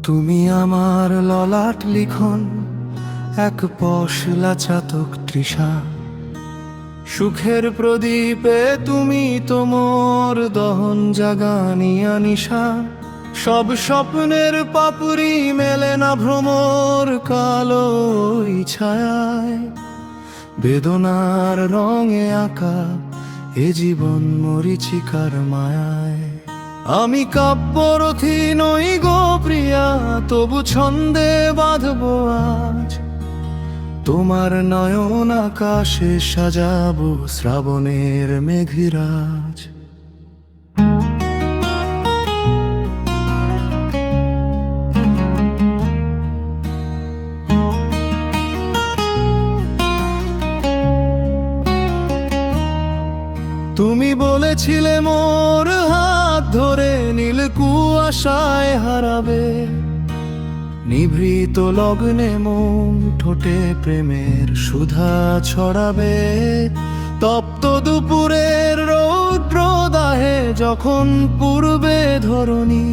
তুমি আমার ললাট লিখন, এক পশলা চাতক তৃষা। সুখের প্রদীপে তুমি তোমর দহন জাগানিয়া নিশা। সব স্বপ্নের পাপড়ি মেলে না ভ্রমর কালো ছায়ায়। বেদনার রঙে আঁকা এ জীবন মরিচিকার মায়ায়। আমি কাব্যরথী নই গো প্রিয়া, তবু ছন্দে বাঁধব আজ তোমার নয়ন আকাশে সাজাবো শ্রাবণের মেঘিরাজ। তুমি বলেছিলে মোর হাত ধরে নীল কুয়াশায় হারাবে। নিভৃত লগ্নে মন ঠোঁটে প্রেমের সুধা ছড়াবে। তপ্ত দুপুরের রৌদ্র দাহে যখন পূর্বে ধরণী,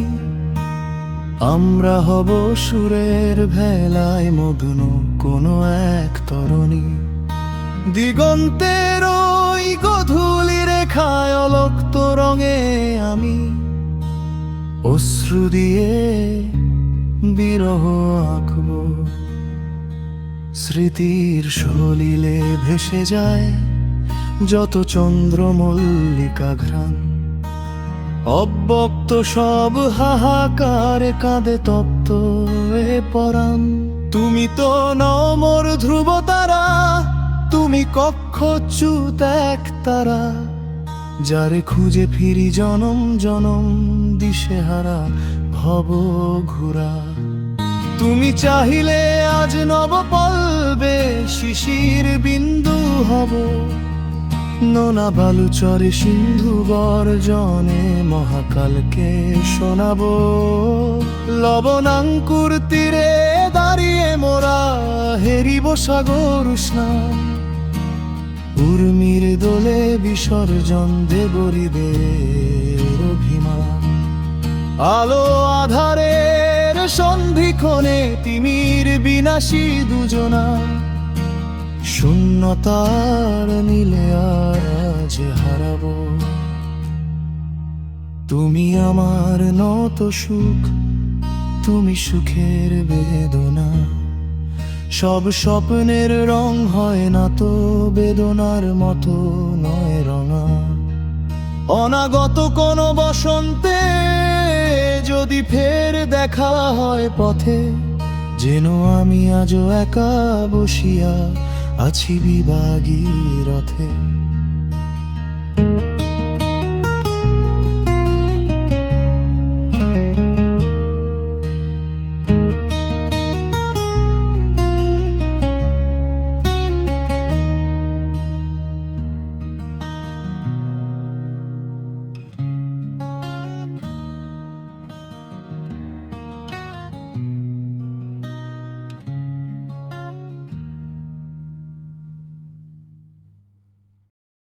আমরা হব সুরের ভেলায় মগ্ন কোনো এক তরণী। দিগন্তের ওই গধূলি রেখায় অলক্ত রঙে আমি অশ্রু দিয়ে বিরহ আঁকব। স্মৃতির সলিলে ভেসে যায় যত চন্দ্রমল্লিকা ঘ্রাণ। অব্যক্ত সব হাহাকারে কাঁদে তপ্ত এ পরাণ। তুমি তো নমর ধ্রুব তারা, তুমি কক্ষচ্যুত এক তারা, যারে খুঁজে ফিরি জনম জনম দিশেহারা ভব ঘুরা। তুমি চাহিলে আজ নবপল্লবে শিশির বিন্দু হব। নোনা বালুচরে সিন্ধু গর্জনে মহাকালকে শোনাবো। লবণাঙ্কুর তীরে দাঁড়িয়ে মোরা হেরিব সাগর স্নান। উর্মির দোলে বিসর্জন দেব হৃদয়ের অভিমান। আলো আধারের সন্ধিক্ষণে তিমির বিনাশী দুজনা। শূন্যতার নীলে আজ হারাবো। তুমি আমার নত সুখ, তুমি সুখের বেদনা। সব স্বপ্নের রং হয় না তো বেদনার মতো নয় রঙা। অনাগত কোন বসন্তে যদি ফের দেখা হয় পথে, যেন আমি আজও একা বসিয়া আছি বিভাগী রথে।